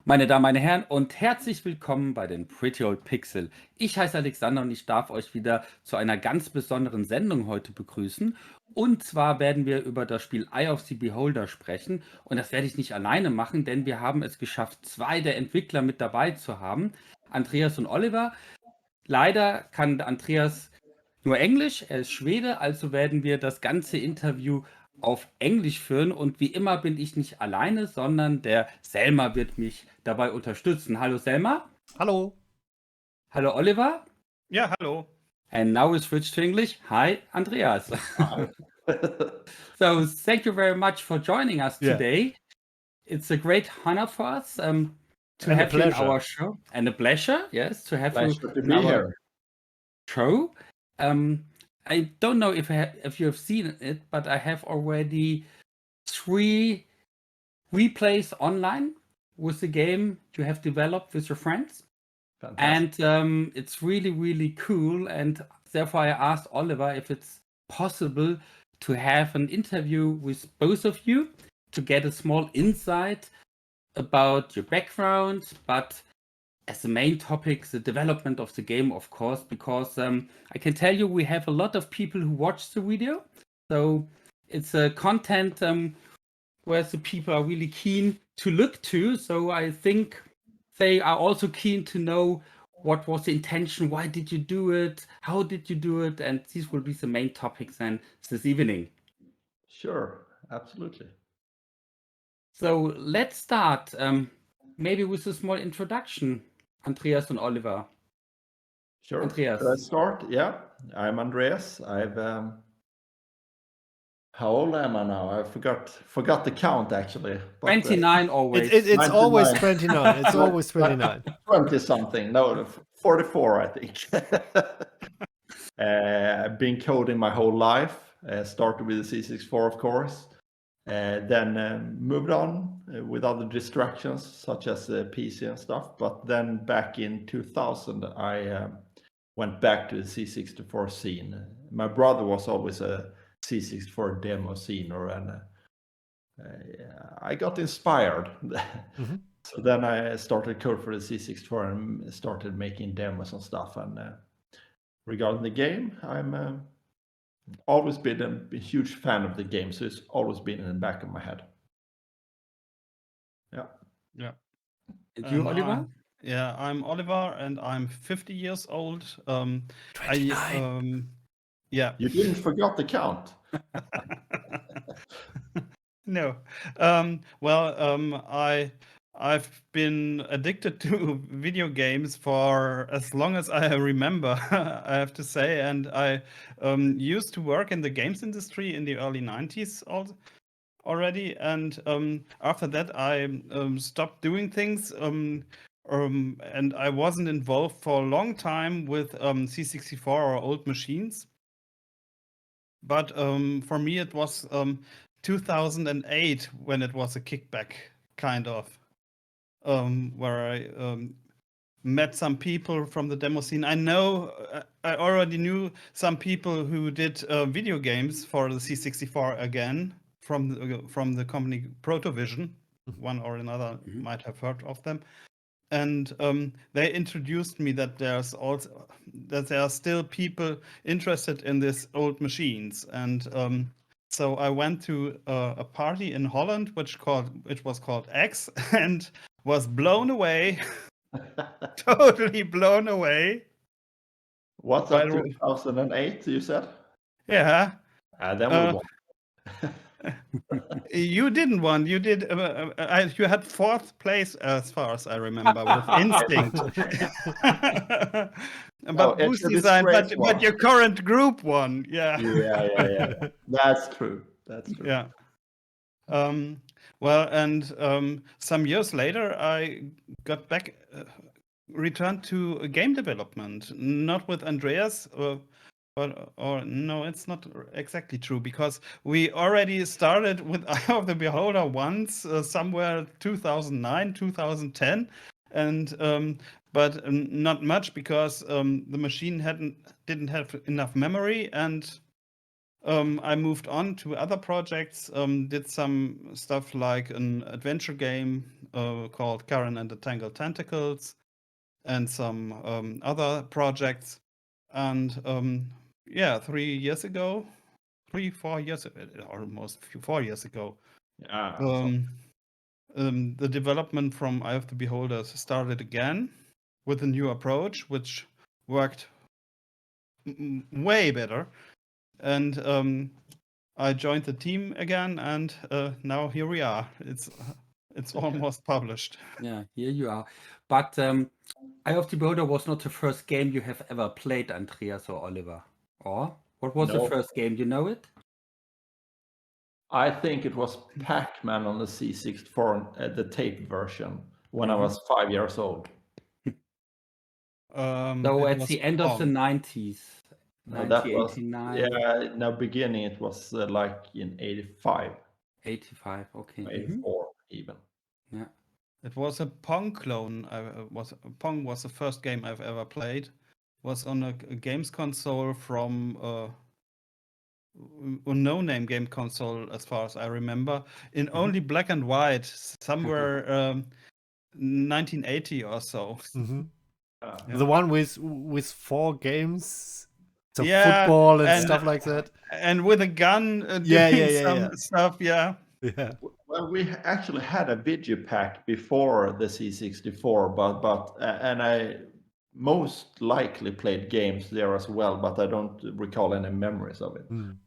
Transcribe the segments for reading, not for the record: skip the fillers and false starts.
Meine Damen, meine Herren und herzlich willkommen bei den Pretty Old Pixel. Ich heiße Alexander und ich darf euch wieder zu einer ganz besonderen Sendung heute begrüßen. Und zwar werden wir über das Spiel Eye of the Beholder sprechen. Und das werde ich nicht alleine machen, denn wir haben es geschafft, zwei der Entwickler mit dabei zu haben, Andreas und Oliver. Leider kann Andreas nur Englisch, er ist Schwede, also werden wir das ganze Interview auf Englisch führen und wie immer bin ich nicht alleine, sondern der Selma wird mich dabei unterstützen. Hallo Selma. Hallo. Hallo Oliver. Ja, hallo. And now we switch to English. Hi Andreas. Hi. So thank you very much for joining us Yeah. today. It's a great honor for us to And a have you in pleasure. our show. And a pleasure, yes, to have Pleasure you to in be our here. show. I don't know if you have seen it, but I have already 3 replays online with the game you have developed with your friends. Fantastic. And it's really, really cool. And therefore, I asked Oliver if it's possible to have an interview with both of you to get a small insight about your background, but as the main topic, the development of the game, of course, because I can tell you we have a lot of people who watch the video. So it's a content where the people are really keen to look to. So I think they are also keen to know what was the intention, why did you do it, how did you do it, and these will be the main topics then this evening. Sure, absolutely. So let's start maybe with a small introduction, Andreas and Oliver. Sure. Andreas. Let's start. Yeah, I'm Andreas. How old am I now? I forgot the count actually. But, 29 always. It's always 29. 29. It's always 29. 20 something. No, 44, I think. I've been coding my whole life. Started with the C64, of course. Then moved on with other distractions such as PC and stuff. But then back in 2000, I went back to the C64 scene. My brother was always a C64 demo scener, and I got inspired. Mm-hmm. So then I started code for the C64 and started making demos and stuff. And regarding the game, I'm always been a huge fan of the game, so it's always been in the back of my head. Yeah. And you, Oliver? I'm Oliver, and I'm 50 years old. 29. Yeah. You didn't forget the count. No. I've been addicted to video games for as long as I remember, I have to say, and I used to work in the games industry in the early 90s already, and after that I stopped doing things, and I wasn't involved for a long time with C64 or old machines. But for me, it was 2008 when it was a kickback, kind of, where I met some people from the demo scene. I already knew some people who did video games for the C64 again from the company Protovision. One or another might have heard of them. And they introduced me that there are still people interested in these old machines, and so I went to a party in Holland, which was called X, and was blown away, totally blown away. What's up? 2008, you said? Yeah. Then we won. You didn't won. You did. You had 4th place, as far as I remember, with Instinct. But Boost Design, but your current group won. Yeah. Yeah. That's true. Yeah. Well, and some years later, I got back, returned to game development, not with Andreas. Or no, it's not exactly true, because we already started with Eye of the Beholder once, somewhere 2009, 2010, and but not much, because the machine didn't have enough memory, and I moved on to other projects, did some stuff like an adventure game called Karen and the Tangled Tentacles, and some other projects. And 4 years, almost 4 years ago, the development from Eye of the Beholder started again with a new approach, which worked way better. And I joined the team again, and now here we are. It's almost published. Yeah, here you are. But Eye of the Beholder was not the first game you have ever played, Andreas or Oliver. Or what was the No. first game? You know it? I think it was Pac-Man on the C64, the tape version, when I was 5 years old. So It at was the end of the Pong. 90s, No, that was 1989, no beginning. It was like in 85, 85. Okay. 84 even. Yeah. It was a Pong clone. Pong was the first game I've ever played. Was on a games console from a no-name game console, as far as I remember, in only black and white, somewhere 1980 or so. Mhm. Yeah. The one with 4 games, so Yeah, football and and- stuff like that. And with a gun Yeah, doing yeah, some yeah. stuff, yeah. Yeah. Well, we actually had a Digipack before the C64, but and I most likely played games there as well, but I don't recall any memories of it. Mm.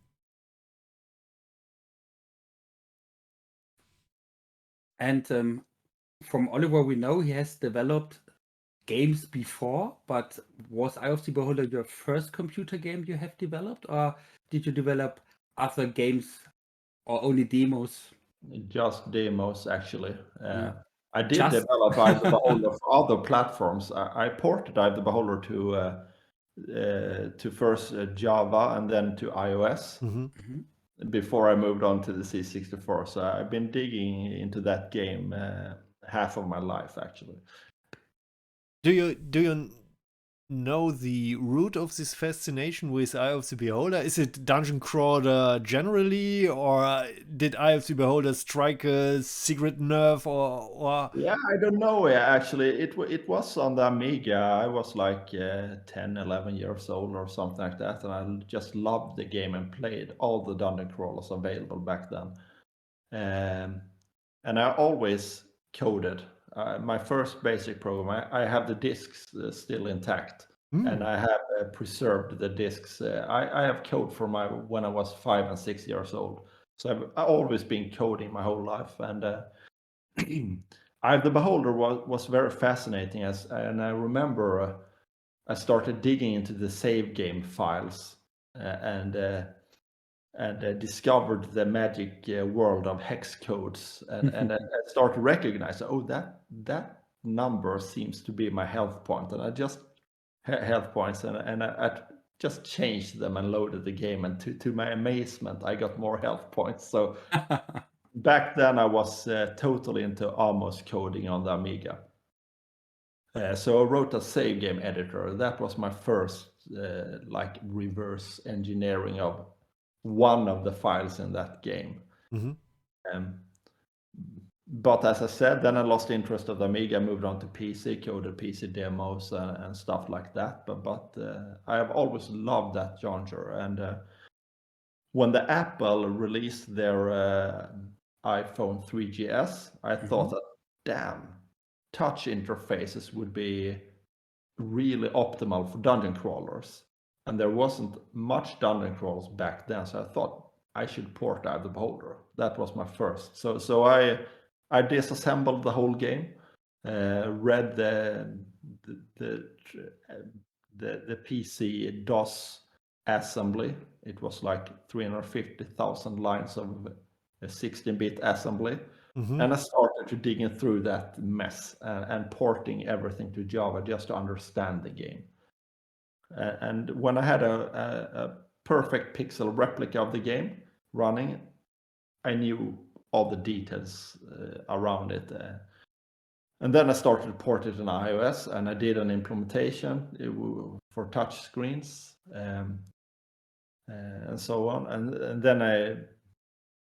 And from Oliver, we know he has developed games before, but was Eye of the Beholder your first computer game you have developed, or did you develop other games or only demos? Just demos, actually. Yeah. I did Just- develop Eye of the Beholder for other platforms. I ported Eye of the Beholder to first Java and then to iOS Mhm. before I moved on to the C64. So I've been digging into that game half of my life, actually. Do you know the root of this fascination with Eye of the Beholder? Is it dungeon crawler generally, or did Eye of the Beholder strike a secret nerve, or Yeah, I don't know. Actually, it was on the Amiga. I was like 10, 11 years old or something like that, and I just loved the game and played all the dungeon crawlers available back then. And I always coded. My first basic program, I have the discs still intact, and I have preserved the discs. I have code from when I was 5 and 6 years old. So I've always been coding my whole life, and Eye of the Beholder was very fascinating, and I remember I started digging into the save game files and discovered the magic world of hex codes, and I started to recognize, oh, that number seems to be my health point, and I just health points, and I just changed them and loaded the game, and to my amazement, I got more health points. So back then, I was totally into almost coding on the Amiga. So I wrote a save game editor. That was my first like reverse engineering of one of the files in that game. But as I said, then I lost interest of the Amiga, moved on to PC, coded PC demos and stuff like that. But I have always loved that genre. And when the Apple released their iPhone 3GS, I thought that, damn, touch interfaces would be really optimal for dungeon crawlers. And there wasn't much dungeon crawlers back then, so I thought I should port Eye of the Beholder. That was my first. So I disassembled the whole game, read the PC DOS assembly. It was like 350,000 lines of 16-bit assembly. And I started to dig in through that mess and porting everything to Java just to understand the game. And when I had a perfect pixel replica of the game running, I knew all the details around it. And then I started to port it on iOS, and I did an implementation for touch screens. and so on. And then I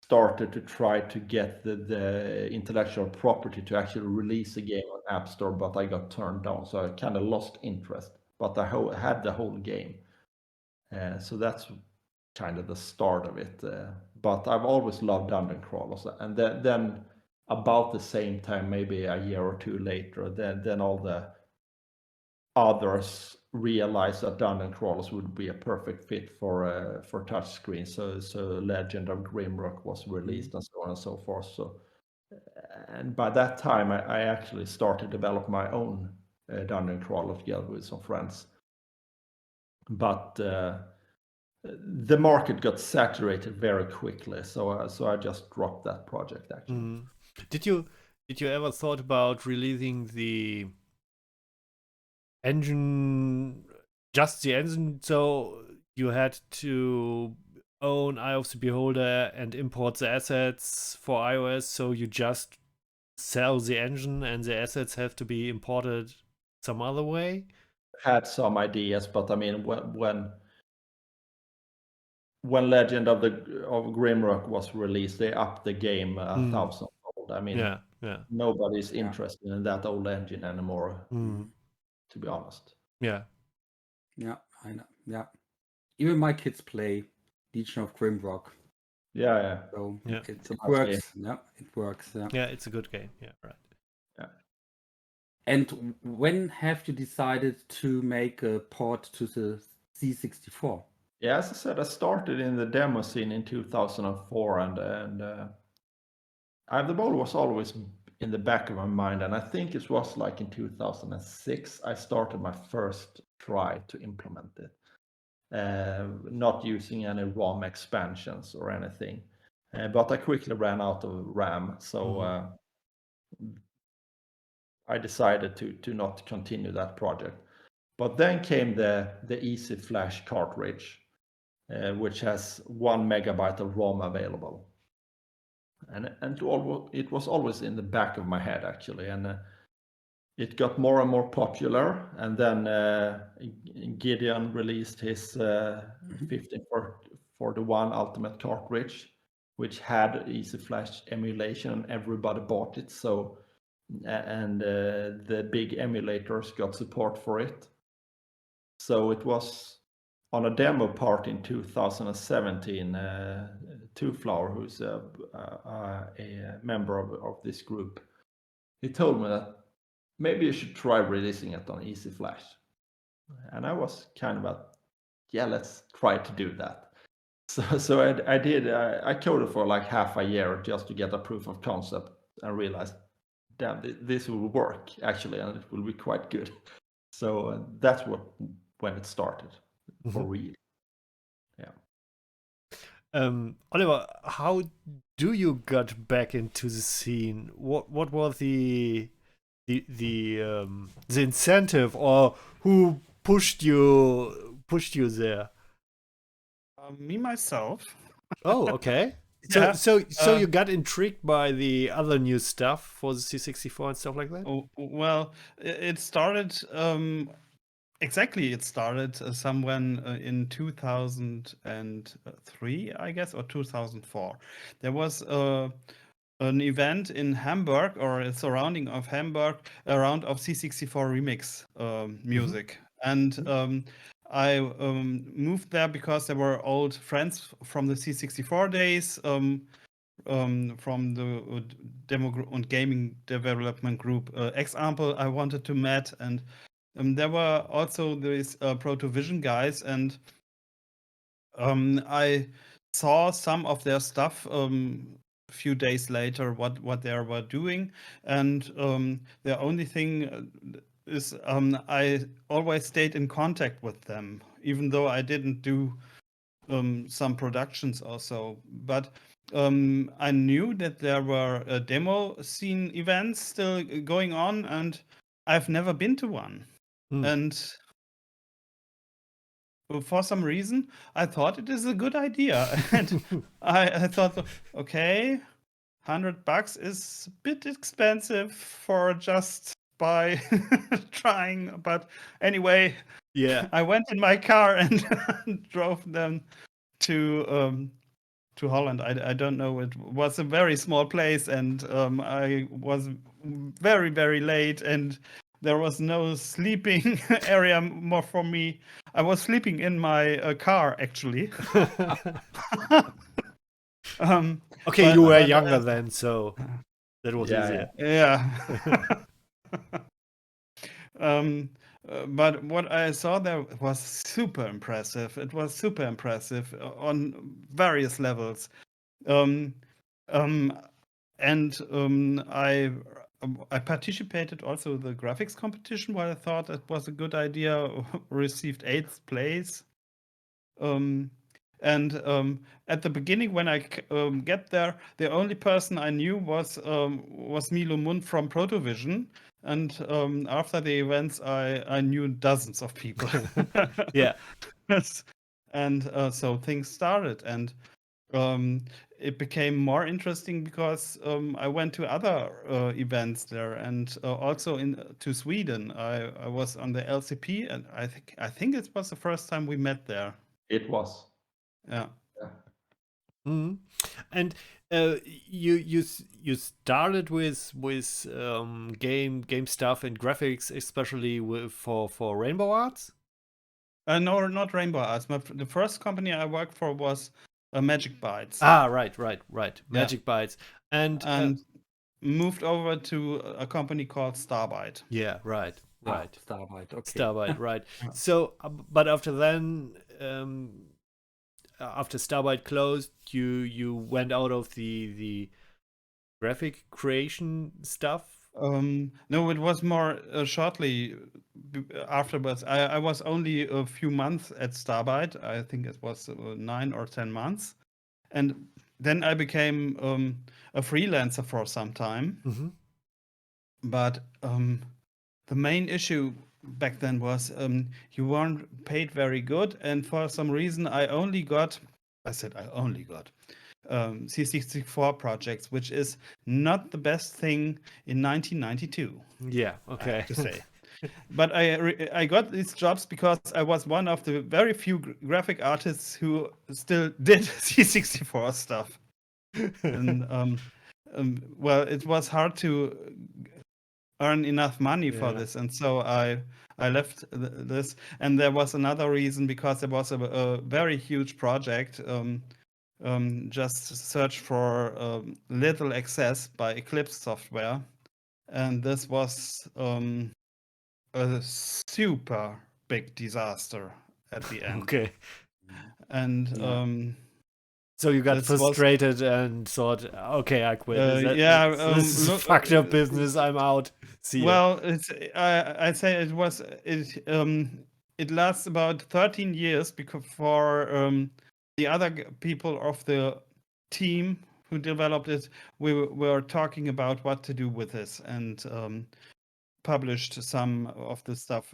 started to try to get the intellectual property to actually release a game on App Store, but I got turned down, so I kind of lost interest. But I had the whole game, so that's kind of the start of it. But I've always loved dungeon crawlers, and then about the same time, maybe a year or two later, then all the others realized that dungeon crawlers would be a perfect fit for touchscreen. So Legend of Grimrock was released, and so on and so forth. So, and by that time, I actually started to develop my own dungeon crawler together with some friends. But the market got saturated very quickly, so I just dropped that project. Actually, Did you ever thought about releasing the engine, just the engine, so you had to own Eye of the Beholder and import the assets for iOS, so you just sell the engine and the assets have to be imported some other way? had some ideas, but I mean, when Legend of Grimrock was released, they upped the game 1,000-fold. I mean, yeah. nobody's interested in that old engine anymore, to be honest. Yeah. Yeah, I know. Yeah. Even my kids play Legion of Grimrock. Yeah. So Yeah. it works. Yeah, it works. Yeah. Yeah, it's a good game. Yeah, right. Yeah. And when have you decided to make a port to the C64? Yeah, as I said, I started in the demo scene in 2004, and the ball was always in the back of my mind, and I think it was like in 2006 I started my first try to implement it, not using any ROM expansions or anything, but I quickly ran out of RAM, so I decided to not continue that project. But then came the Easy Flash cartridge, which has 1 megabyte of ROM available. And it was always in the back of my head, actually. And it got more and more popular. And then Gideon released his 1541 Ultimate cartridge, which had Easy Flash emulation, and everybody bought it. So, and the big emulators got support for it. So it was on a demo part in 2017, Two Flower, who's a member of this group, he told me that maybe you should try releasing it on Easy Flash. And I was kind of yeah, let's try to do that. So I did. I coded for like half a year just to get a proof of concept, and realized, damn, this will work actually, and it will be quite good. So that's when it started for real. Yeah. Oliver, how do you get back into the scene? What was the incentive, or who pushed you there? Me myself. Oh, okay. Yeah, So you got intrigued by the other new stuff for the C64 and stuff like that? Oh, well, it started exactly. It started somewhere in 2003, I guess, or 2004. There was an event in Hamburg, or a surrounding of Hamburg, around of C64 remix music, and I moved there because there were old friends from the C64 days. From the demo and gaming development group example I wanted to meet, and there were also these Protovision guys, and I saw some of their stuff a few days later, what they were doing, and the only thing is I always stayed in contact with them, even though I didn't do some productions or so. But I knew that there were demo scene events still going on, and I've never been to one. And for some reason, I thought it is a good idea. And I thought, okay, $100 is a bit expensive for just by trying. But anyway, yeah, I went in my car and drove them to Holland. I don't know. It was a very small place, and I was very, very late, and there was no sleeping area more for me. I was sleeping in my car, actually. Okay, you were younger then, so that was Yeah, easier. Yeah. But what I saw there was super impressive. It was super impressive on various levels. Um, um, and I participated also in the graphics competition, where I thought it was a good idea. Received 8th place. At the beginning, when I get there, the only person I knew was Milo Mund from Protovision, and after the events, I knew dozens of people. Yeah. And so things started, and it became more interesting because I went to other events there, and also to Sweden. I was on the LCP, and I think it was the first time we met there. it was. Yeah. Mhm. And you started with game stuff and graphics, especially for Rainbow Arts. No, not Rainbow Arts. The first company I worked for was Magic Bytes. Right. Magic Bytes. And moved over to a company called Starbyte. Yeah, right. Starbyte. Okay. Starbyte, right. Yeah. So, but after then, after Starbyte closed, you went out of the graphic creation stuff. No, it was more shortly afterwards. I was only a few months at Starbyte. I think it was 9 or 10 months. And then I became a freelancer for some time. Mm-hmm. But the main issue back then was you weren't paid very good. And for some reason, I only got C64 projects, which is not the best thing in 1992. Yeah, I okay. have to say. But I got these jobs because I was one of the very few graphic artists who still did C64 stuff. And well, it was hard to earn enough money for Yeah. this, and so I left this. And there was another reason, because there was a very huge project. Just search for little access by Eclipse software, and this was a super big disaster at the end. Okay. And Yeah. So you got this was- frustrated and thought, okay, I quit. yeah, This is a look, fucked up business. I'm out. See ya. well, it's I say it lasts about 13 years before the other people of the team who developed it, we were talking about what to do with this, and published some of the stuff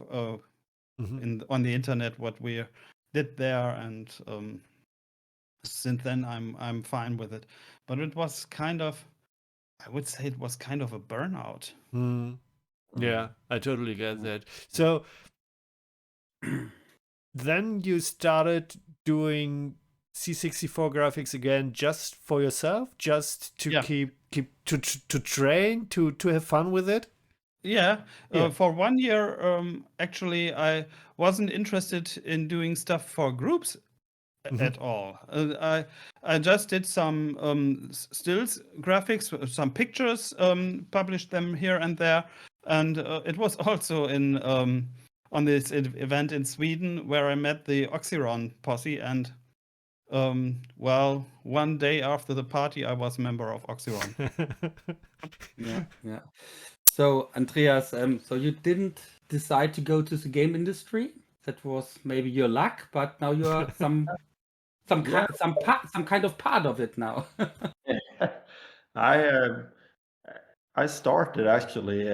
Mhm. on the internet, what we did there, and since then I'm fine with it. But it was kind of, I would say it was kind of a burnout. Mm. Yeah, I totally get that. So then you started doing C64 graphics again, just for yourself, just to Yeah. keep to train, to have fun with it. Yeah, Yeah. for 1 year, actually, I wasn't interested in doing stuff for groups at all. I just did some stills graphics, some pictures, published them here and there, and it was also in on this event in Sweden where I met the Oxyron posse, and well, one day after the party, I was a member of Oxyron. Yeah. So Andreas, so you didn't decide to go to the game industry. That was maybe your luck, but now you're some kind of part of it now. I started actually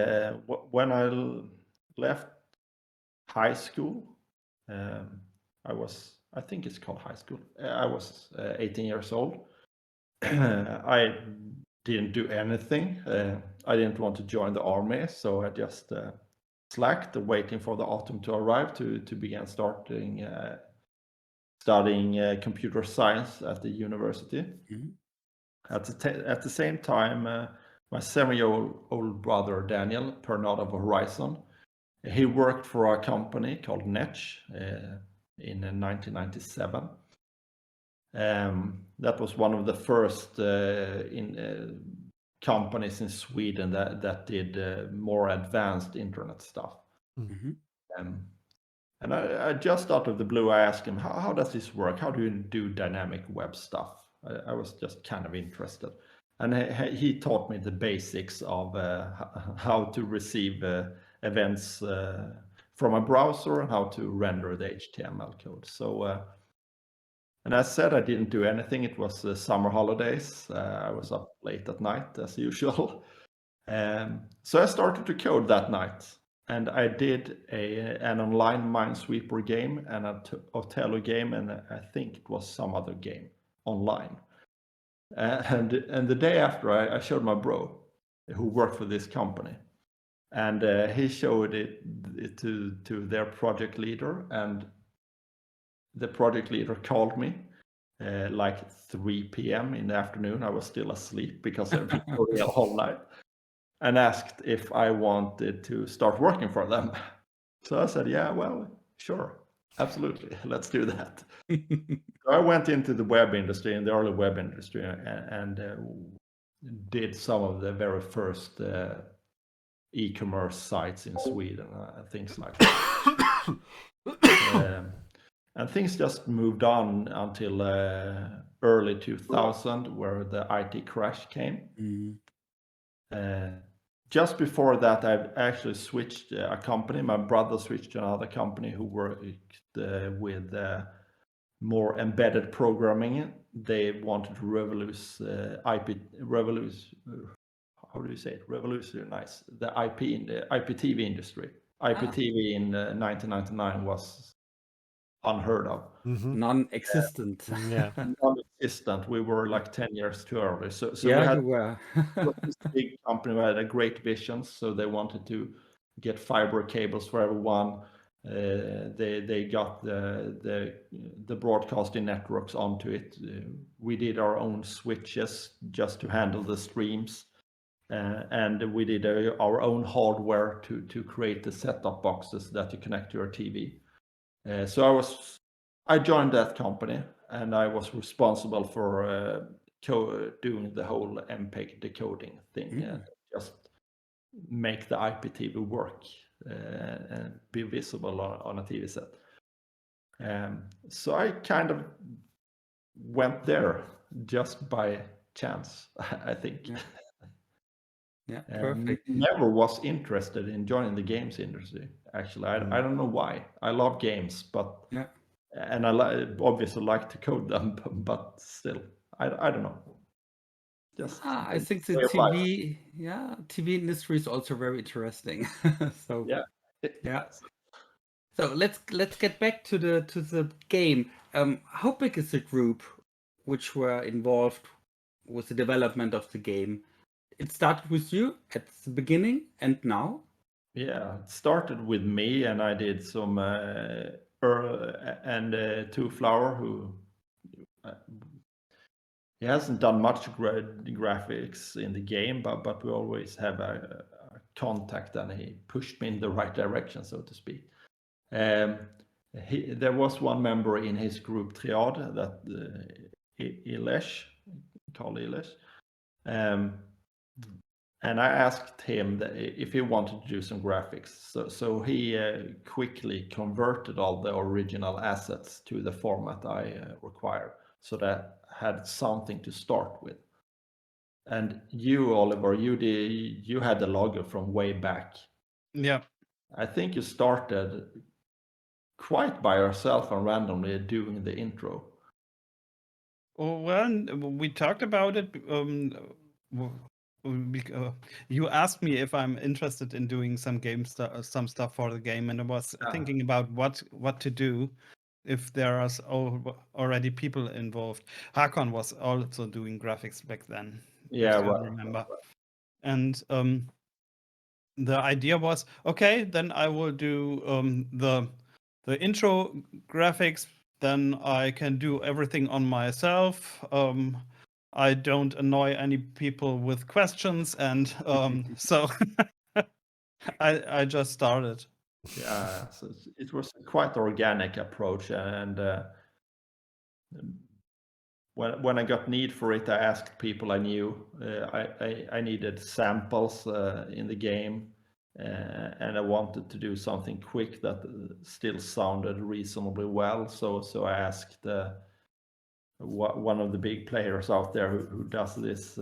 when I left high school. I think it's called high school. I was 18 years old. I didn't do anything. I didn't want to join the army, so I just slacked, waiting for the autumn to arrive to begin studying studying computer science at the university. Mhm. At the same time, my 7-year-old brother Daniel turned out of Horizon. He worked for a company called Netch in 1997. That was one of the first companies in Sweden that did more advanced internet stuff. Mhm. And I just out of the blue, I asked him, how does this work? How do you do dynamic web stuff? I was just kind of interested. And he taught me the basics of how to receive events from a browser and how to render the HTML code. So, and as said, I didn't do anything. It was summer holidays. I was up late at night as usual. So I started to code that night. And I did an online Minesweeper game and a Othello game, and I think it was some other game online. And the day after, I showed my bro, who worked for this company, and he showed it to their project leader, and the project leader called me like 3 p.m. in the afternoon. I was still asleep because I've been coding all whole night, and asked if I wanted to start working for them. So I said, yeah, well, sure, absolutely, let's do that. So I went into the web industry, in the early web industry, and did some of the very first e-commerce sites in Sweden, things like that. And things just moved on until early 2000, where the IT crash came. Just before that, I actually switched a company. My brother switched to another company who worked with more embedded programming. They wanted to revolutionize the IPTV industry. IPTV in 1999 was unheard of. Non-existent. Yeah. Non-existent. We were like 10 years too early. So Yeah, we had you were. this big company who had a great vision, so they wanted to get fiber cables for everyone. They got the broadcasting networks onto it. We did our own switches just to handle the streams, and we did our own hardware to create the set-top boxes that you connect to your TV. So I joined that company, and I was responsible for doing the whole MPEG decoding thing, just make the IPTV work and be visible on a TV set. So I kind of went there just by chance, I think. Yeah, perfect. Never was interested in joining the games industry, actually. I don't know why. I love games, but Yeah. and I obviously like to code them, but still, I don't know. Just I think the way of life. TV industry is also very interesting. So Yeah. yeah. So let's get back to the game. How big is the group which were involved with the development of the game? It started with you at the beginning, and now? Yeah, it started with me, and I did some Two Flower, who he hasn't done much graphics in the game, but we always have a contact, and he pushed me in the right direction, so to speak. There was one member in his group Triad, that Ilesh, called Ilesh. And I asked him if he wanted to do some graphics. So he quickly converted all the original assets to the format I required, so that I had something to start with. And you, Oliver, you had the logo from way back. Yeah. I think you started quite by yourself and randomly doing the intro. Well, we talked about it. You asked me if I'm interested in doing some some stuff for the game, and I was thinking about what to do if there are already people involved. Hakon was also doing graphics back then. Yeah, if you right. remember. And the idea was, okay, then I will do the intro graphics, then I can do everything on myself. I don't annoy any people with questions, and so I just started. Yeah, so it was a quite organic approach, and when I got need for it, I asked people I knew. I needed samples in the game, and I wanted to do something quick that still sounded reasonably well. So I asked one of the big players out there who does this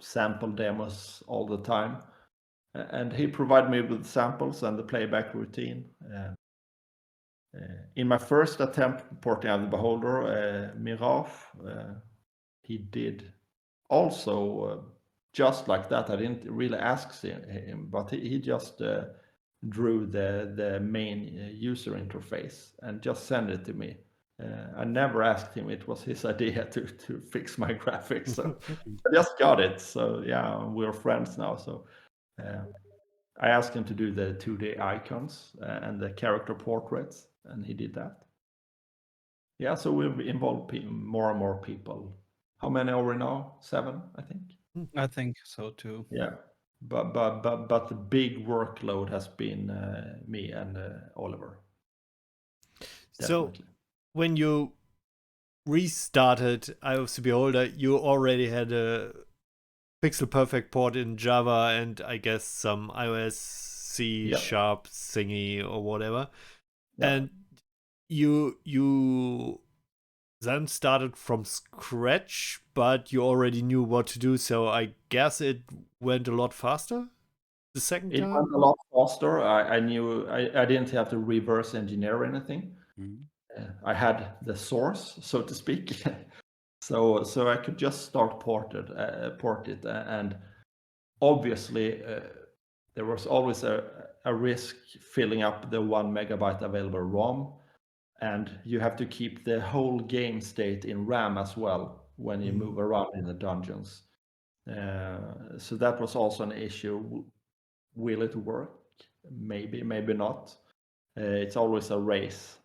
sample demos all the time, and he provided me with samples and the playback routine. In my first attempt porting out the Beholder, Miraf, he did also just like that. I didn't really ask him, but he just drew the main user interface and just sent it to me. I never asked him. It was his idea to fix my graphics, so I just got it. So yeah, we're friends now. So I asked him to do the 2D icons and the character portraits, and he did that. Yeah, so we've involved more and more people. How many are we now? 7, I think. I think so too. Yeah, but the big workload has been me and Oliver. So Definitely. when you restarted Eye of the Beholder, you already had a pixel perfect port in Java and I guess some iOS C# thingy or whatever. Yeah. And you then started from scratch, but you already knew what to do, so I guess it went a lot faster the second It time? went a lot faster. I knew I didn't have to reverse engineer anything. I had the source, so to speak. So I could just start port it, and obviously there was always a risk filling up the 1 megabyte available ROM, and you have to keep the whole game state in RAM as well when you move around in the dungeons. So that was also an issue. Will it work? Maybe, maybe not. It's always a race.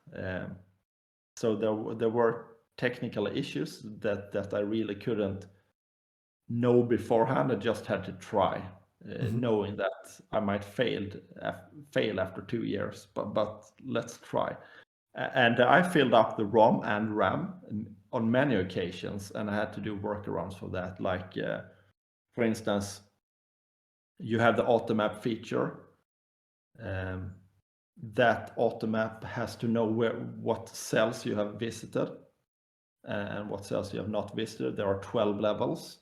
So there were technical issues that I really couldn't know beforehand. I just had to try, knowing that I might fail after 2 years, but let's try. And I filled up the ROM and RAM on many occasions, and I had to do workarounds for that. Like, for instance, you have the automap feature. That automap has to know what cells you have visited and what cells you have not visited. There are 12 levels,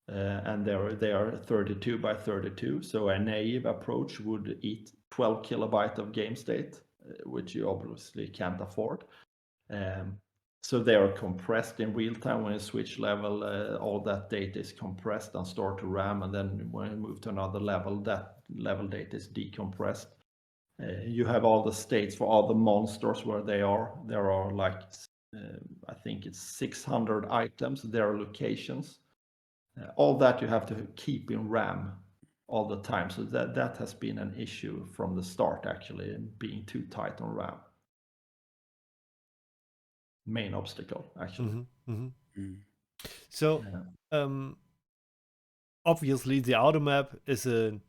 and they are 32 by 32. So a naive approach would eat 12 kilobytes of game state, which you obviously can't afford. So they are compressed in real time. When you switch level, all that data is compressed and stored to RAM, and then when you move to another level, that level data is decompressed. You have all the states for all the monsters where they are. There are like, I think it's 600 items, their locations. All that you have to keep in RAM all the time. So that has been an issue from the start, actually, being too tight on RAM. Main obstacle, actually. So, obviously, the auto map is an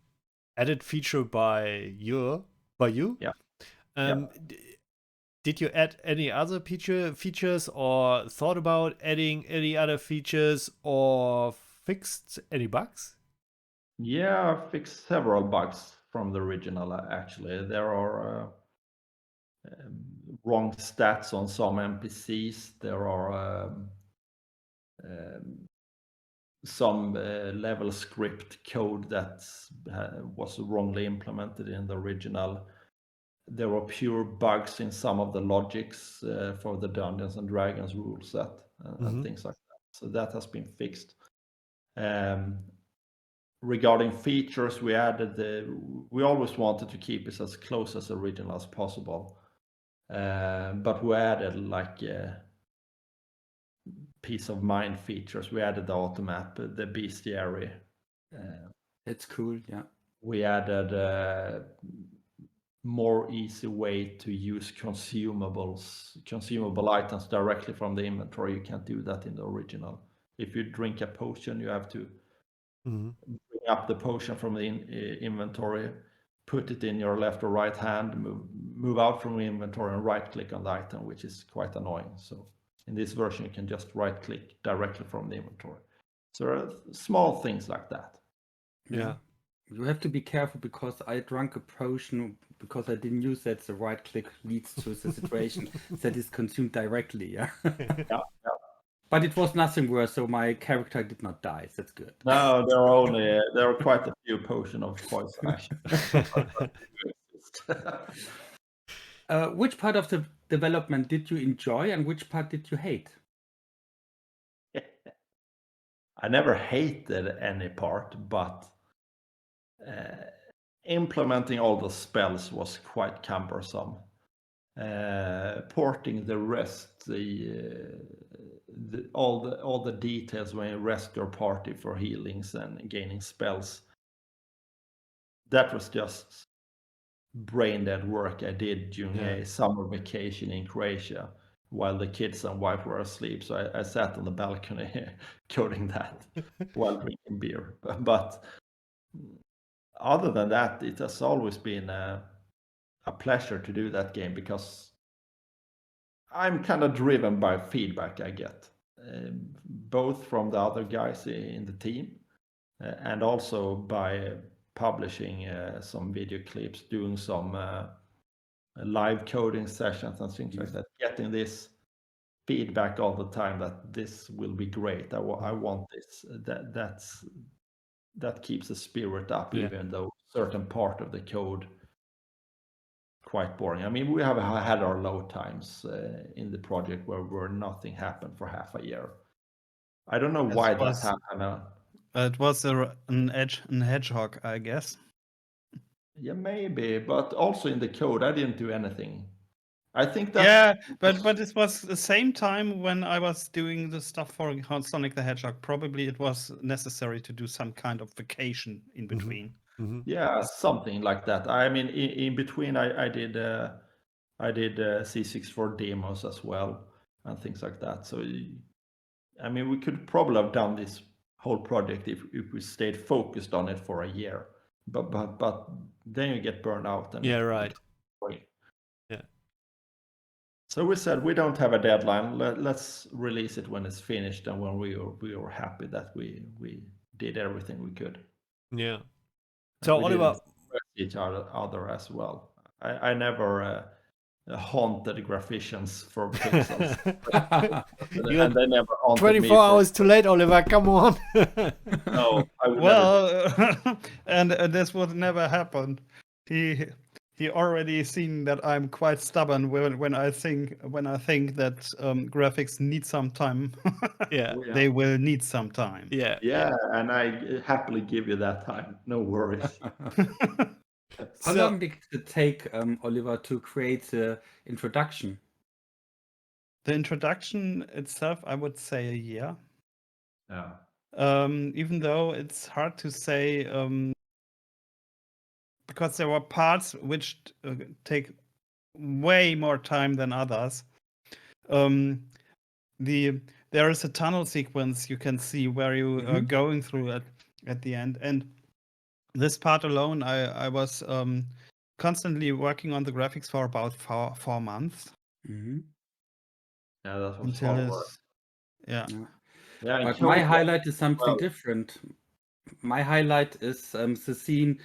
added feature by you. Yeah. Did you add any other features, or thought about adding any other features, or fixed any bugs? Yeah, I fixed several bugs from the original, actually. There are wrong stats on some NPCs. There are some level script code that was wrongly implemented in the original. There were pure bugs in some of the logics for the Dungeons and Dragons rule set and things like that. So that has been fixed. Regarding features, we always wanted to keep it as close as original as possible. But we added like peace of mind features. We added the automap, the bestiary. That's cool, yeah. We added more easy way to use consumable items directly from the inventory. You can't do that in the original. If you drink a potion, you have to bring up the potion from the inventory, put it in your left or right hand, move out from the inventory and right click on the item, which is quite annoying. So in this version, you can just right click directly from the inventory. So there are small things like that. Yeah. You have to be careful because I drank a potion because I didn't use that. The right click leads to the situation that is consumed directly. Yeah. Yeah. But it was nothing worse, so my character did not die. That's good. No, there are quite a few potions of poison actually. Which part of the development did you enjoy and which part did you hate? I never hated any part, but implementing all the spells was quite cumbersome. Porting the rest, all the details when you rest your party for healings and gaining spells. That was just brain dead work I did during a summer vacation in Croatia while the kids and wife were asleep. So I sat on the balcony coding that while drinking beer. But other than that, it has always been a pleasure to do that game because I'm kind of driven by feedback I get, both from the other guys in the team and also by publishing some video clips, doing some live coding sessions and things like that, getting this feedback all the time that this will be great. I want this. That keeps the spirit up, even though certain part of the code quite boring. I mean, we have had our low times in the project where nothing happened for half a year. I don't know why that happened. It was an hedgehog, I guess. Yeah, maybe, but also in the code, I didn't do anything. I think that. Yeah, but it was the same time when I was doing the stuff for Sonic the Hedgehog. Probably it was necessary to do some kind of vacation in between. Yeah, something like that. I mean, in between, I did C64 demos as well and things like that. So, I mean, we could probably have done this whole project if we stayed focused on it for a year. But then you get burned out. And right. Yeah. So we said we don't have a deadline. Let's release it when it's finished and when we were happy that we did everything we could. Yeah. So Oliver, each other as well. I never haunted graphians for pixels. And they never haunted 24 me hours too late, Oliver. Come on. No, I would well, and this would never happen. He already seen that I'm quite stubborn when I think that graphics need some time. They will need some time. Yeah, and I happily give you that time. No worries. How long did it take, Oliver, to create the introduction? The introduction itself, I would say a year. Yeah. Even though it's hard to say, because there were parts which take way more time than others. There is a tunnel sequence you can see where you are going through at the end, and this part alone, I was constantly working on the graphics for about 4 months. Yeah, that was until hard work. Yeah. But my highlight is something different. My highlight is the scene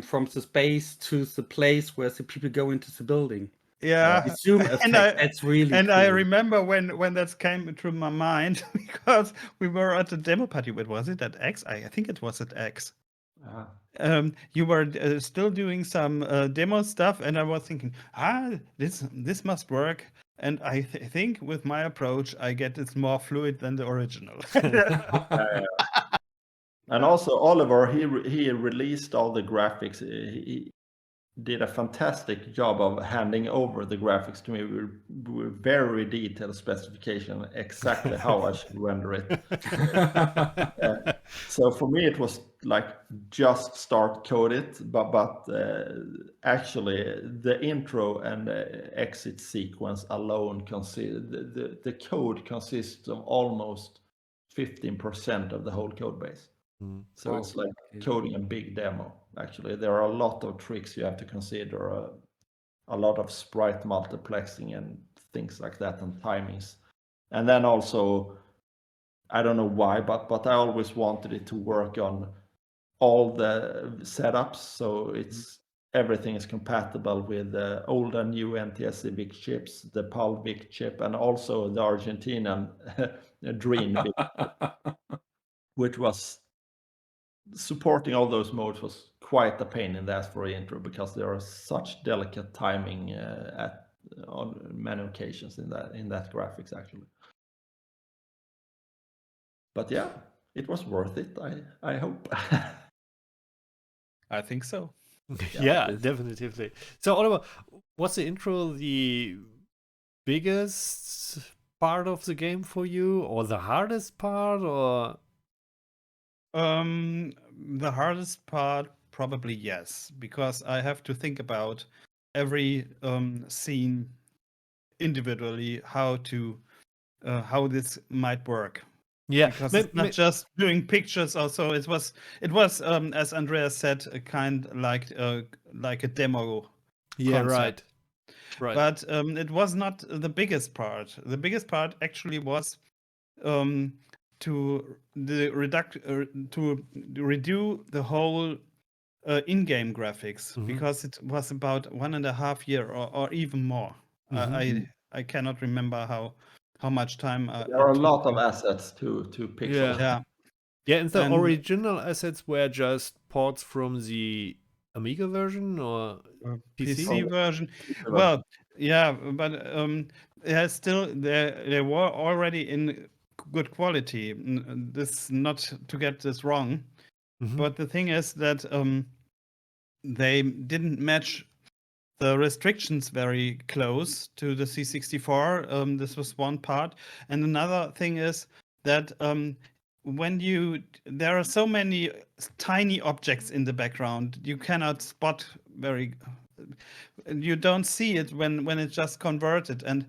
from the space to the place where the people go into the building. Yeah, the zoom effect, that's really and cool. I remember when that came into my mind because we were at a demo party. What was it at X? I think it was at X. You were still doing some demo stuff, and I was thinking, this must work. And I think with my approach, I get it more fluid than the original. And also Oliver, he released all the graphics. did a fantastic job of handing over the graphics to me with very detailed specification, exactly how I should render it. So for me, it was like just start code it, but actually the intro and exit sequence alone the code consists of almost 15% of the whole code base. So it's like coding a big demo. Actually, there are a lot of tricks you have to consider, a lot of sprite multiplexing and things like that, and timings. And then also, I don't know why, but I always wanted it to work on all the setups, so it's everything is compatible with the old and new NTSC VIC chips, the PAL VIC chip, and also the Argentinian Dream VIC, which was supporting all those modes was quite a pain in the ass for the intro, because there are such delicate timing on many occasions in that graphics actually. But yeah, it was worth it. I hope. I think so. Yeah, it is. definitively. So, Oliver, was the intro the biggest part of the game for you, or the hardest part, or? The hardest part, probably yes, because I have to think about every scene individually, how this might work. Yeah, Because it's not just doing pictures. Also, it was as Andreas said, a kind like a demo. yeah, concept. right. But it was not the biggest part. The biggest part actually was to redo the whole in-game graphics, because it was about 1.5 years or even more. I cannot remember how much time. There are a lot of assets to pixel. Yeah, and the original assets were just ports from the Amiga version or PC version. Well, yeah, but still they were already in good quality. This, not to get this wrong, but the thing is that they didn't match the restrictions very close to the C64. This was one part, and another thing is that there are so many tiny objects in the background, you cannot spot you don't see it when it's just converted. And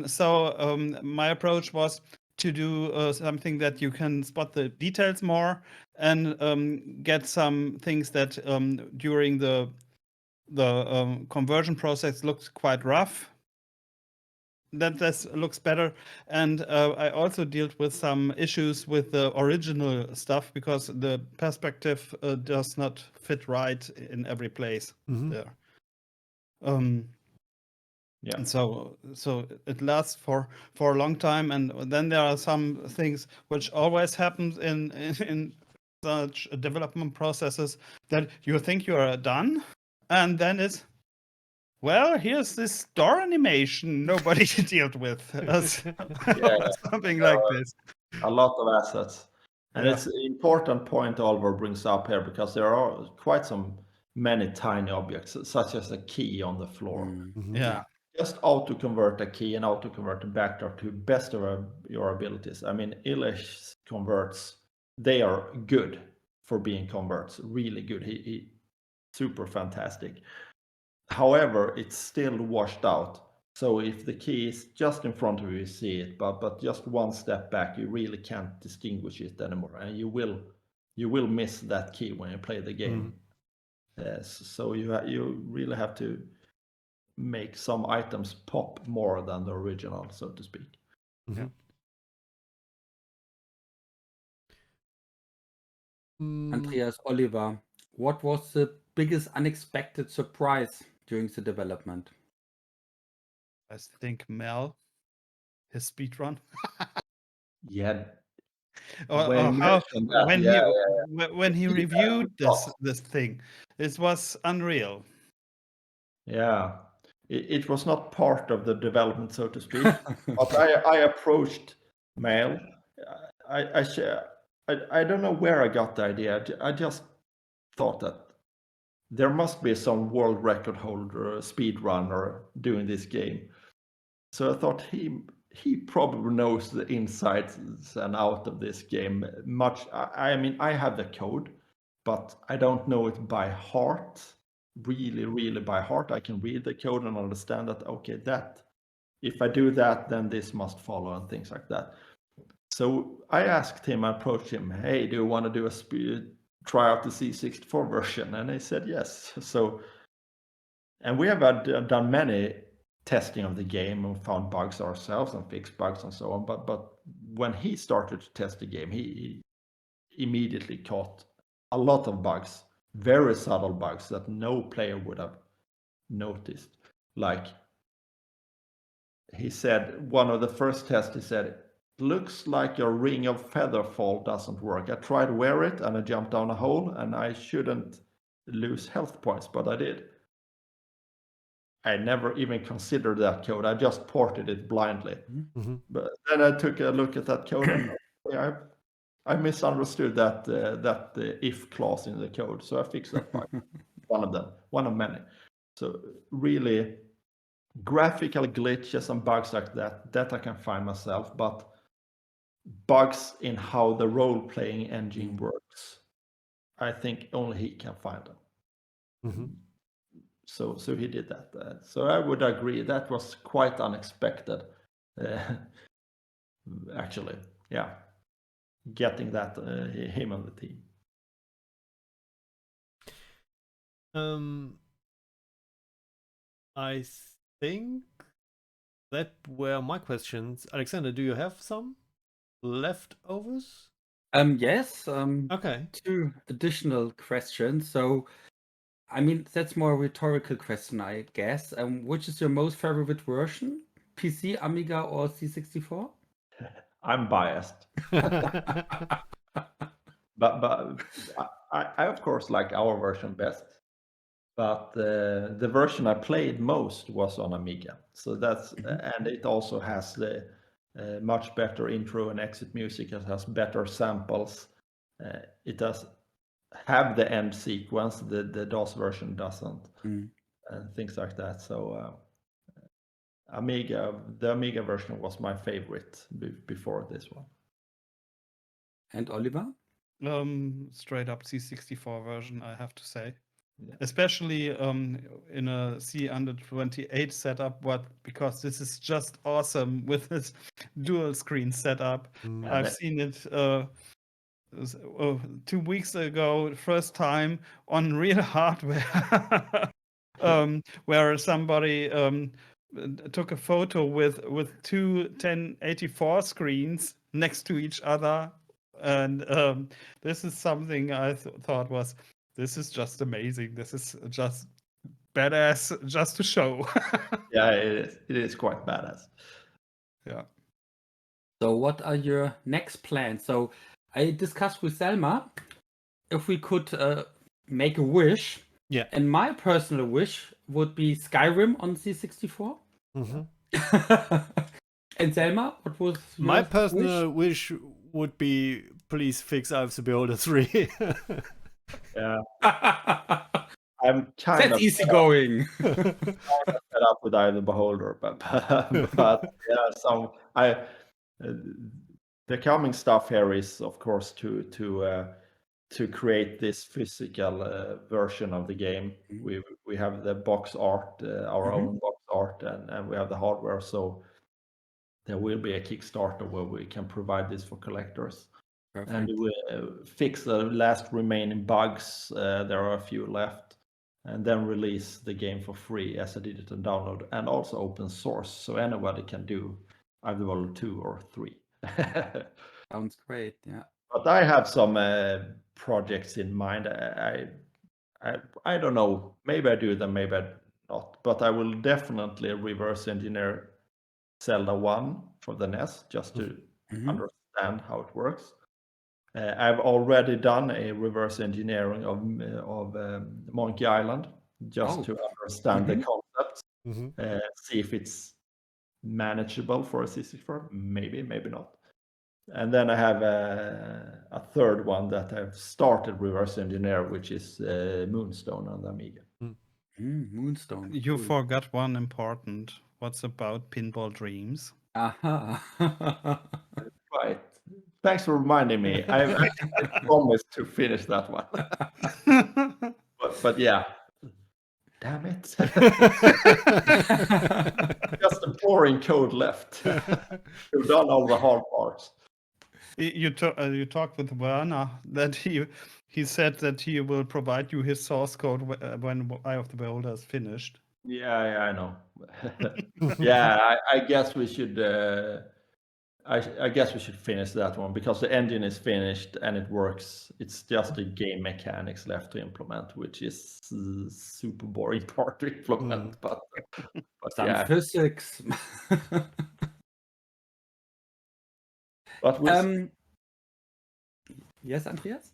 so my approach was to do something that you can spot the details more, and get some things that during the conversion process looks quite rough. That this looks better. And I also dealt with some issues with the original stuff, because the perspective does not fit right in every place there. Yeah. And so it lasts for a long time, and then there are some things which always happens in such development processes, that you think you are done, and then it's, well, here's this door animation nobody dealt with. Something like this. A lot of assets. And it's an important point Oliver brings up here, because there are quite many tiny objects, such as a key on the floor. Yeah. Just auto-convert a key and auto-convert a backdrop to best of your abilities. I mean, English converts, they are good for being converts, really good. He super fantastic. However, it's still washed out. So if the key is just in front of you, you see it, but just one step back, you really can't distinguish it anymore, and you will miss that key when you play the game. So you really have to make some items pop more than the original, so to speak. Andreas, Oliver, what was the biggest unexpected surprise during the development? I think Mel, his speedrun. Yeah. When he reviewed this thing, it was unreal. Yeah, it was not part of the development, so to speak. But I approached Mail. I don't know where I got the idea. I just thought that there must be some world record holder, speedrunner doing this game. So I thought he probably knows the insides and out of this game much. I mean, I have the code, but I don't know it by heart, really by heart. I can read the code and understand that, okay, that if I do that, then this must follow and things like that. So I asked him, I approached him, hey, do you want to do try out the C64 version? And he said yes. So, and we have done many testing of the game and found bugs ourselves and fixed bugs and so on. But when he started to test the game, he immediately caught a lot of bugs, very subtle bugs that no player would have noticed. Like he said, one of the first tests, he said, looks like your ring of feather fall doesn't work. I tried to wear it and I jumped down a hole and I shouldn't lose health points, but I did. I never even considered that code. I just ported it blindly. Mm-hmm. But then I took a look at that code and I misunderstood that if clause in the code. So I fixed that bug. One of many. So really graphical glitches and bugs like that I can find myself, but bugs in how the role-playing engine works, I think only he can find them. Mm-hmm. So he did that. So I would agree that was quite unexpected, actually. Yeah, getting that him on the team. I think that were my questions. Alexander, do you have some leftovers? Yes. Okay. 2 additional questions. So, I mean, that's more a rhetorical question, I guess. Which is your most favorite version? PC, Amiga, or C64? I'm biased, but I of course like our version best. But the version I played most was on Amiga. So that's and it also has the much better intro and exit music. It has better samples. It does have the end sequence. The DOS version doesn't, and things like that. So the Amiga version was my favorite before this one. And Oliver? Straight up C64 version, I have to say. Yeah. Especially in a C128 setup, because this is just awesome with this dual screen setup. I've seen it 2 weeks ago, first time on real hardware, where somebody took a photo with 2 1084 screens next to each other, and this is something I thought was, this is just amazing. This is just badass, just to show. Yeah, it is quite badass. Yeah. So what are your next plans? So I discussed with Selma if we could make a wish. Yeah. And my personal wish would be Skyrim on C64. Mm-hmm. And Selma, what was your My personal wish would be, please fix Eye of the Beholder 3. Yeah. I'm kind That's of easygoing. set up with Eye of the Beholder, but yeah, the coming stuff here is, of course, to create this physical version of the game. We have the box art, our own box art, and we have the hardware. So there will be a Kickstarter where we can provide this for collectors. Perfect. And we fix the last remaining bugs. There are a few left, and then release the game for free as a digital download, and also open source, so anybody can do either World 2 or 3. Sounds great. Yeah. But I have some projects in mind. I don't know. Maybe I do them, maybe I not. But I will definitely reverse engineer Zelda 1 for the NES just to understand how it works. I've already done a reverse engineering of Monkey Island just to understand the concepts, see if it's manageable for a C64. Maybe not. And then I have a third one that I've started reverse engineer, which is Moonstone on the Amiga. Moonstone. You cool. forgot one important. What's about Pinball Dreams? Aha. Right. Thanks for reminding me. I promised to finish that one. But yeah. Damn it. Just a boring code left. We've done all the hard parts. You talked with Werner that he said that he will provide you his source code when Eye of the Beholder is finished. Yeah, I know. Yeah, I guess we should. I guess we should finish that one because the engine is finished and it works. It's just the game mechanics left to implement, which is super boring part to implement. But Some yeah, physics. but Yes, Andreas?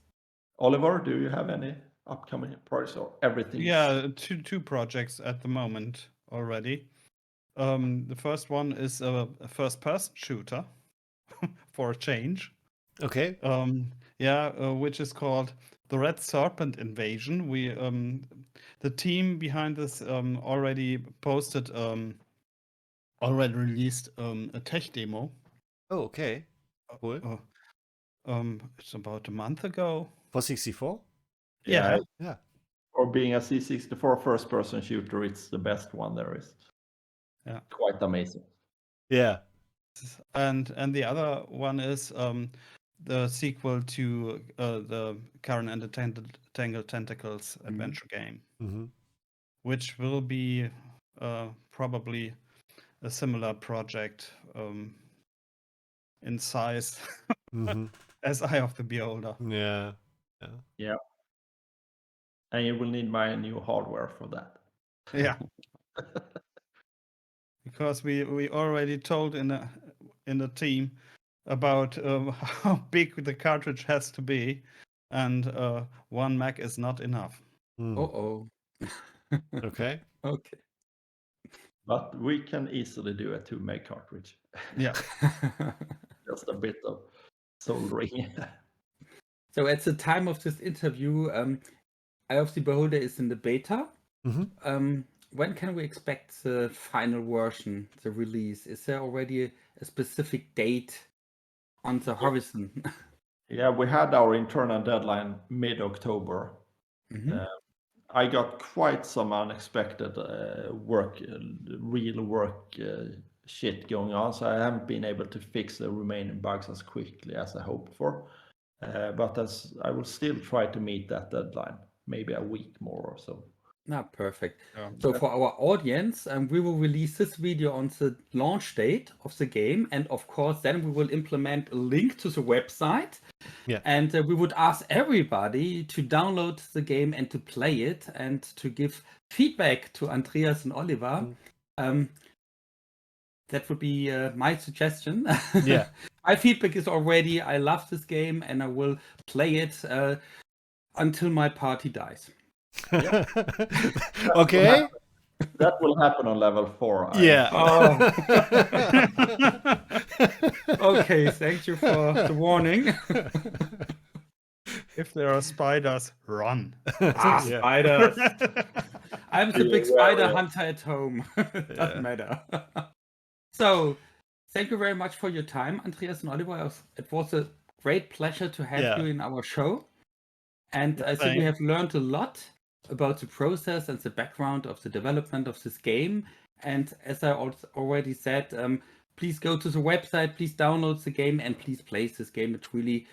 Oliver, do you have any upcoming projects or everything? Yeah, two projects at the moment already. The first one is a first-person shooter for a change. Okay. Which is called the Red Serpent Invasion. We the team behind this already posted already released a tech demo. Oh, okay. Cool. It's about a month ago. For 64? Yeah. Yeah. Or being a C64 first-person shooter, it's the best one there is. Yeah. Quite amazing. Yeah. And the other one is the sequel to the Karen and the Tangled Tentacles adventure game, which will be probably a similar project in size as Eye of the Beholder. Yeah. Yeah. And you will need my new hardware for that. Yeah. Because we already told in the team about how big the cartridge has to be, and 1 meg is not enough. Uh-oh. Okay. Okay. But we can easily do a 2 meg cartridge. Yeah. Just a bit of soldering. So at the time of this interview, Eye of the Beholder is in the beta. When can we expect the final version, the release? Is there already a specific date on the horizon? Yeah, we had our internal deadline mid-October. I got quite some unexpected real work shit going on, so I haven't been able to fix the remaining bugs as quickly as I hoped for. But as I will still try to meet that deadline, maybe a week more or so. Perfect. So for our audience, we will release this video on the launch date of the game, and of course then we will implement a link to the website. Yeah. And we would ask everybody to download the game and to play it and to give feedback to Andreas and Oliver. That would be my suggestion. Yeah. My feedback is already, I love this game and I will play it until my party dies. Okay. That will happen on level 4. Yeah. Okay, thank you for the warning. If there are spiders, run. Spiders. I'm the big spider hunter at home. Doesn't matter. So, thank you very much for your time, Andreas and Oliver. It was a great pleasure to have you in our show. And I think we have learned a lot about the process and the background of the development of this game. And as I already said, please go to the website, please download the game, and please play this game. It's really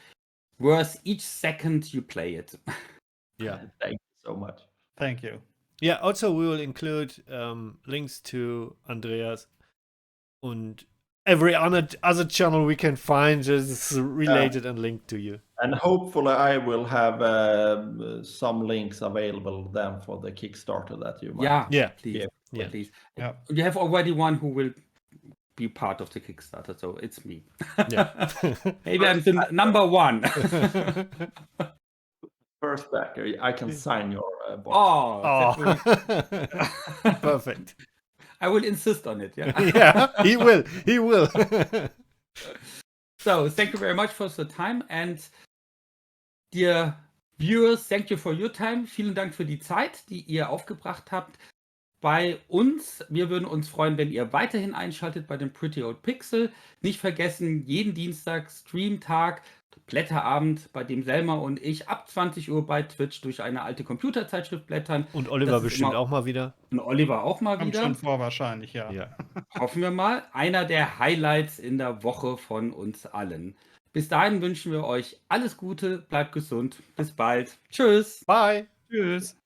worth each second you play it. Yeah. Thank you so much. Thank you. Yeah, also we will include links to Andreas and every other channel we can find is related and linked to you. And hopefully I will have some links available then for the Kickstarter that you might. Yeah, please. Yeah. Please. Yeah. You have already one who will be part of the Kickstarter, so it's me. Yeah. Maybe I'm the number one. First backer, I can sign your box. Perfect. I will insist on it. Yeah. Yeah, he will. He will. So thank you very much for the time, and Dear viewers, thank you for your time. Vielen Dank für die Zeit, die ihr aufgebracht habt bei uns. Wir würden uns freuen, wenn ihr weiterhin einschaltet bei dem Pretty Old Pixel. Nicht vergessen, jeden Dienstag Streamtag, Blätterabend, bei dem Selma und ich ab 20 Uhr bei Twitch durch eine alte Computerzeitschrift blättern. Und Oliver Das ist bestimmt immer- auch mal wieder. Und Oliver auch mal Kommt wieder. schon vor, wahrscheinlich, ja. Ja. Hoffen wir mal. Einer der Highlights in der Woche von uns allen. Bis dahin wünschen wir euch alles Gute, bleibt gesund. Bis bald. Tschüss. Bye. Tschüss.